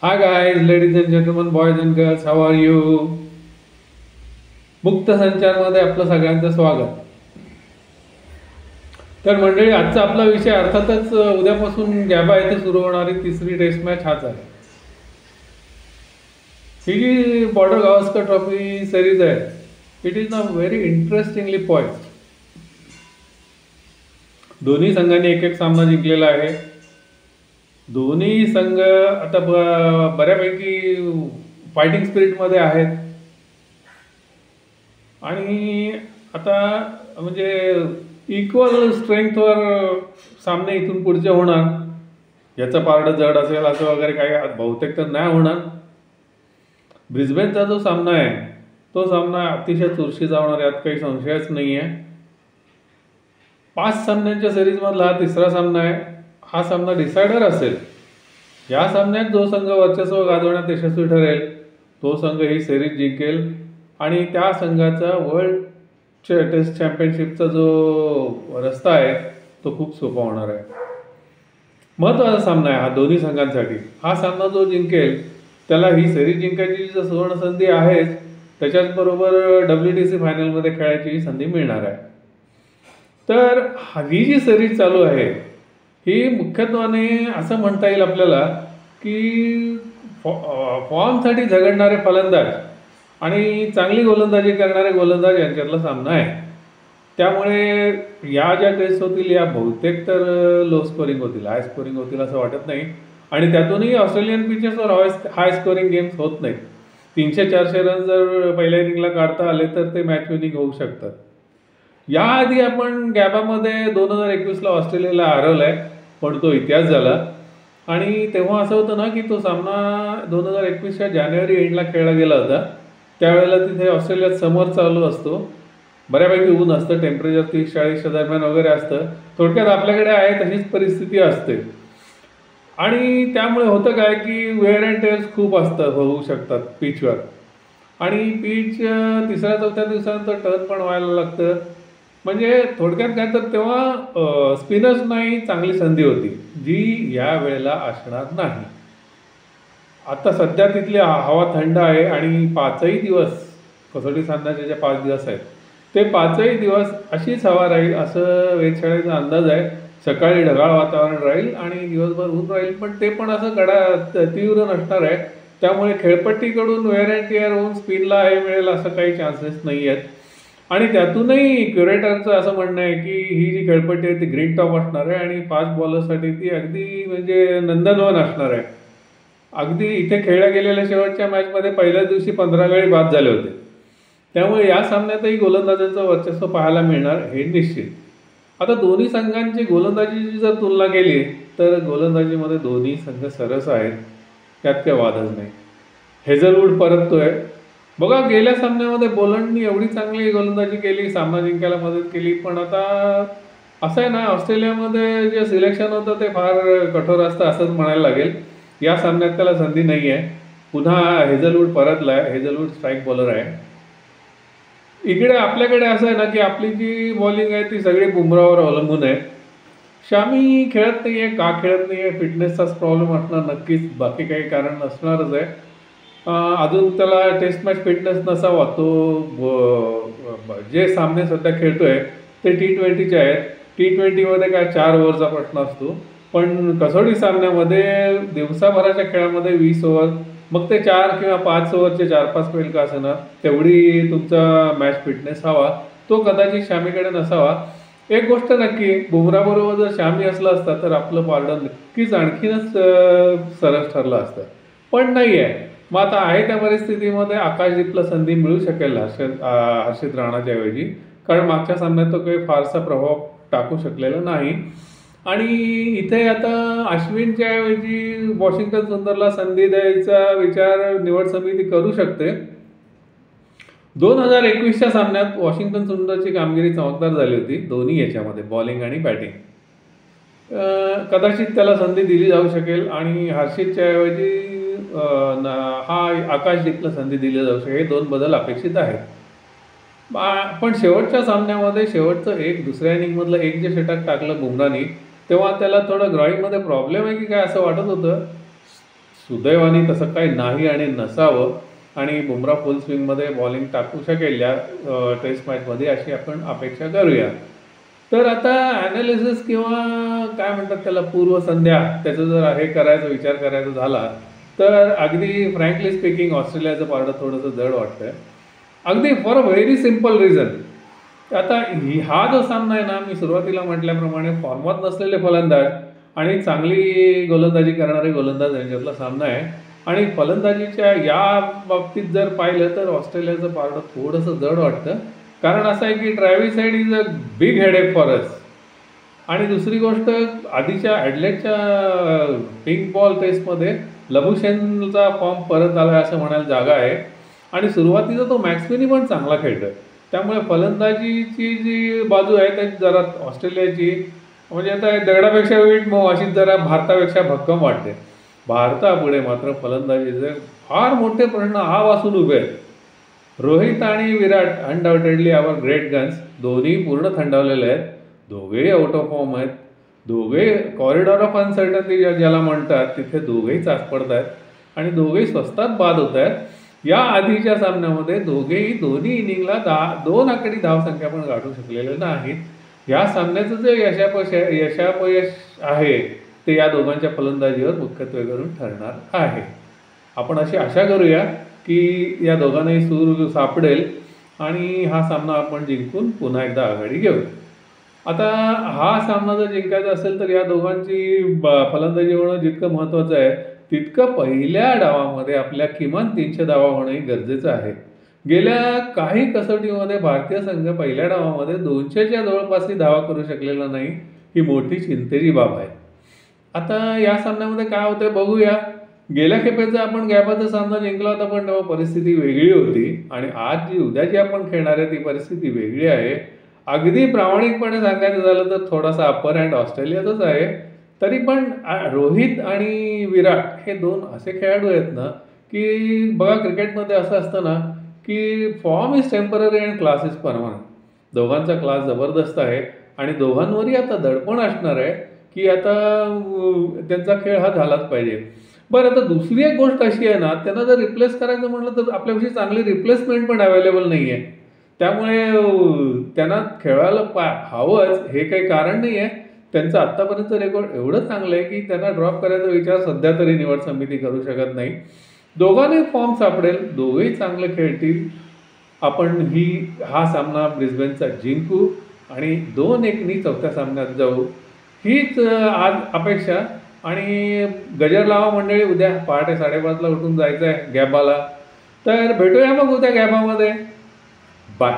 Hi guys, ladies and gentlemen, boys and girls, how are you? मुक्त संचारमध्ये आपलं सगळ्यांचं स्वागत. तर मंडळी, आजचा आपला विषय अर्थातच उद्यापासून गॅबा येथे सुरू होणारी तिसरी टेस्ट मॅच हाच आहे. ही जी बॉर्डर गावस्कर ट्रॉफी सिरीज आहे, इट इज ना व्हेरी इंटरेस्टिंगली पॉइंट. दोन्ही संघांनी एक एक सामना जिंकलेला आहे. दोन्ही संघ आता बऱ्यापैकी फायटिंग स्पिरिटमध्ये आहेत आणि आता म्हणजे इक्वल स्ट्रेंथवर सामने इथून पुढचे होणार. याचं पारडं जड असेल असं वगैरे काही बहुतेक तर नाही होणार. ब्रिस्बेनचा जो सामना आहे तो सामना अतिशय चुरशीचा होणार, यात काही संशयच नाही आहे. 5 सामन्यांच्या सिरीजमधला हा तिसरा सामना आहे. हा सामना डिसायडर असेल. या सामन्यात जो संघ वर्चस्व गाजवण्यात यशस्वी ठरेल तो संघ ही सिरीज जिंकेल आणि त्या संघाचा वर्ल्ड टेस्ट चॅम्पियनशिपचा जो रस्ता आहे तो खूप सोपा होणार आहे. महत्त्वाचा सामना आहे हा दोन्ही संघांसाठी. हा सामना जो जिंकेल त्याला ही सिरीज जिंकायची जी सुवर्ण संधी आहे त्याच्याचबरोबर WTC फायनलमध्ये खेळायची संधी मिळणार आहे. तर ही जी सिरीज चालू आहे ही मुख्यत्वाने असं म्हणता येईल आपल्याला की फॉर्मसाठी झगडणारे फलंदाज आणि चांगली गोलंदाजी करणारे गोलंदाज यांच्यातला सामना आहे. त्यामुळे या ज्या टेस्ट होतील या बहुतेक तर लो स्कोरिंग होतील, हाय स्कोरिंग होतील असं वाटत नाही. आणि त्यातूनही ऑस्ट्रेलियन पिचेसवर हाय स्कोरिंग गेम्स होत नाहीत. 300-400 रन जर पहिल्या इनिंगला काढता आले तर ते मॅच विनिंग होऊ शकतात. याआधी आपण गॅबामध्ये 2021ला ऑस्ट्रेलियाला हरवलं आहे, पण तो इतिहास झाला. आणि तेव्हा असं होतं ना की तो सामना 2021च्या जानेवारी एंडला खेळला गेला होता. त्यावेळेला तिथे ऑस्ट्रेलियात समर चालू असतो, बऱ्यापैकी ऊन असतं, टेम्परेचर 30-40च्या दरम्यान वगैरे असतं. थोडक्यात आपल्याकडे आहे तशीच परिस्थिती असते. आणि त्यामुळे होतं काय की वेअर अँड टेअर्स खूप होऊ शकतात पिचवर. आणि पिच 3-4 दिवसानंतर टर्न पण व्हायला लागतं. म्हणजे थोडक्यात काय तर तेव्हा स्पिनर्स नाही चांगली संधी होती जी या वेळेला असणार नाही. आता सध्या तिथली हवा थंड आहे आणि 5ही दिवस कसोटी सामन्याचे जे 5 दिवस आहेत ते 5ही दिवस अशीच हवा राहील असं वेधशाळेचा अंदाज आहे. सकाळी ढगाळ वातावरण राहील आणि दिवसभर ऊन राहील, पण ते पण असं तीव्र नसणार आहे. त्यामुळे खेळपट्टीकडून वेअर अँड टिअर होऊन स्पिनला हे मिळेल असं काही चान्सेस नाही आहेत. आणि त्यातूनही क्युरेटरचं असं म्हणणं आहे की ही जी खेळपट्टी आहे ती ग्रीन टॉप असणार आहे आणि फास्ट बॉलरसाठी ती अगदी म्हणजे नंदनवन असणार आहे. अगदी इथे खेळल्या गेलेल्या शेवटच्या मॅचमध्ये पहिल्याच दिवशी 15 गडी बाद झाले होते. त्यामुळे या सामन्यातही गोलंदाजांचं वर्चस्व पाहायला मिळणार हे निश्चित. आता दोन्ही संघांची गोलंदाजीची जर तुलना केली तर गोलंदाजीमध्ये दोन्ही संघ सरस आहेत, त्यात काही वादच नाही. हेझलवूड परततोय. बघा, गेल्या सामन्यामध्ये बोलंडनी एवढी चांगली गोलंदाजी केली, सामना जिंकायला मदत केली. पण आता असं आहे ना, ऑस्ट्रेलियामध्ये जे सिलेक्शन होतं ते फार कठोर असतं असंच म्हणायला लागेल. या सामन्यात त्याला संधी नाही आहे. पुन्हा हेझलवूड परतला आहे. हेझलवूड स्ट्राईक बॉलर आहे. इकडे आपल्याकडे असं आहे ना की आपली जी बॉलिंग आहे ती सगळी बुमरावर अवलंबून आहे. शामी खेळत नाही आहे. का खेळत नाही आहे? फिटनेसचाच प्रॉब्लेम असणार नक्कीच, बाकी काही कारण नसणारच आहे. अजून त्याला टेस्ट मॅच फिटनेस नसावा. तो जे सामने सध्या खेळतो आहे ते T20चे आहेत. T20मध्ये काय 4 ओव्हरचा प्रश्न असतो, पण कसोटी सामन्यामध्ये दिवसाभराच्या खेळामध्ये 20 ओव्हर, मग ते 4 किंवा 5 ओव्हरचे 4-5 फेल का असेना तेवढी तुमचा मॅच फिटनेस हवा. तो कदाचित शामीकडे नसावा. एक गोष्ट नक्की, बुमराबरोबर जर शामी असला असता तर आपलं पारडं नक्कीच आणखीनच सरस ठरलं असतं, पण नाही आहे. मग आता आहे त्या परिस्थितीमध्ये आकाशदीपला संधी मिळू शकेल हर्षित राणाच्या ऐवजी, कारण मागच्या सामन्यात तो काही फारसा प्रभाव टाकू शकलेला नाही. आणि इथे आता अश्विनच्या ऐवजी वॉशिंग्टन सुंदरला संधी द्यायचा विचार निवड समिती करू शकते. 2021च्या सामन्यात वॉशिंग्टन सुंदरची कामगिरी चमकदार झाली होती दोन्ही याच्यामध्ये, बॉलिंग आणि बॅटिंग. कदाचित त्याला संधी दिली जाऊ शकेल आणि हर्षितच्या ऐवजी हा आकाशदीपला संधी दिली जाऊ शकेल. हे 2 बदल अपेक्षित आहेत. पण शेवटच्या सामन्यामध्ये शेवटचं दुसऱ्या इनिंगमधलं जे षटक टाकलं बुमरानी, तेव्हा त्याला थोडं ग्राउंडमध्ये प्रॉब्लेम आहे की काय असं वाटत होतं. सुदैवाने तसं काही नाही आणि नसावं आणि बुमरा फुल स्विंगमध्ये बॉलिंग टाकू शकेल या टेस्ट मॅचमध्ये अशी आपण अपेक्षा करूया. तर आता ॲनालिसिस किंवा काय म्हणतात त्याला पूर्वसंध्या त्याचं जर हे करायचं विचार करायचा झाला तर अगदी फ्रँकली स्पीकिंग ऑस्ट्रेलियाचं पारडं थोडंसं जड वाटतंय. अगदी for a very simple reason. आता हा जो सामना आहे ना, मी सुरुवातीला म्हटल्याप्रमाणे फॉर्मात नसलेले फलंदाज आणि चांगली गोलंदाजी करणारे गोलंदाज यांच्यातला सामना आहे आणि फलंदाजीच्या या बाबतीत जर पाहिलं तर ऑस्ट्रेलियाचं पारडं थोडंसं जड वाटतं. कारण असं आहे की Travis head is a big headache for us. आणि दुसरी गोष्ट आधीच्या ॲडलेडच्या पिंक बॉल टेस्टमध्ये लबुशेनचा फॉर्म परत आला असं म्हणायला जागा आहे आणि सुरुवातीचा तो मॅक्सवेनी पण चांगला खेळतोय. त्यामुळे फलंदाजीची जी बाजू आहे त्याची जरा ऑस्ट्रेलियाची म्हणजे आता दगडापेक्षा वीट मऊ अशीच जरा भारतापेक्षा भक्कम वाटते. भारतापुढे मात्र फलंदाजीचे फार मोठे प्रश्न वासून उभे आहेत. रोहित आणि विराट अनडाऊटेडली आवर ग्रेट गन्स दोन्ही पूर्ण थंडावलेले आहेत. दोघेही आउट ऑफ फॉर्म आहेत. दोघे कॉरिडॉर ऑफ अनसर्टनिटी ज्याला म्हणतात तिथे दोघेही चाच पडत आहेत आणि दोघेही स्वस्तात बाद होत आहेत. या आधीच्या सामन्यामध्ये दोन्ही इनिंगला 2 आकडी धावसंख्या पण गाठू शकलेले नाहीत. या सामन्याचं जे यशापयश आहे ते या दोघांच्या फलंदाजीवर मुख्यत्वे करून ठरणार आहे. आपण अशी आशा करूया की या दोघांनाही सूर सापडेल आणि हा सामना आपण जिंकून पुन्हा एकदा आघाडी घेऊ. आता हा सामना जर जिंकायचा असेल तर या दोघांची फलंदाजी होणं जितकं महत्त्वाचं आहे तितकं पहिल्या डावामध्ये आपल्या किमान 300 धावा होणंही गरजेचं आहे. गेल्या काही कसोटीमध्ये भारतीय संघ पहिल्या डावामध्ये 200च्या जवळपासही धावा करू शकलेला नाही. ही मोठी चिंतेची बाब आहे. आता या सामन्यामध्ये काय होतंय बघूया. गेल्या खेपेचा आपण गॅबाचा सामना जिंकला होता पण तेव्हा परिस्थिती वेगळी होती आणि आज उद्या जी आपण खेळणार आहे ती परिस्थिती वेगळी आहे. अगदी प्रामाणिकपणे सांगायचं झालं तर थोडासा अप्पर हँड ऑस्ट्रेलियाचाच आहे. तरी पण रोहित आणि विराट हे 2 असे खेळाडू आहेत ना की बघा क्रिकेटमध्ये असं असतं ना की form is temporary and class is permanent. दोघांचा क्लास जबरदस्त आहे आणि दोघांवरही आता दडपण असणार आहे की आता त्यांचा खेळ हा झालाच पाहिजे. बरं आता दुसरी एक गोष्ट अशी आहे ना त्यांना जर रिप्लेस करायचं म्हटलं तर आपल्यापेक्षा चांगली रिप्लेसमेंट पण अवेलेबल नाही आहे. त्यामुळे त्यांना खेळायला हवंच हे काही कारण नाही आहे. त्यांचं आत्तापर्यंत रेकॉर्ड एवढं चांगलं आहे की त्यांना ड्रॉप करायचा विचार सध्या तरी निवड समिती करू शकत नाही. दोघांनाही फॉर्म सापडेल. दोघेही चांगले खेळतील. आपण हा सामना ब्रिस्बेनचा जिंकू आणि 2-1नी चौथ्या सामन्यात जाऊ हीच आज अपेक्षा. आणि गजर लावा मंडळी. उद्या पहाटे 5:30ला उठून जायचं आहे गॅबाला. तर भेटूया मग उद्या गॅबामध्ये. बाय.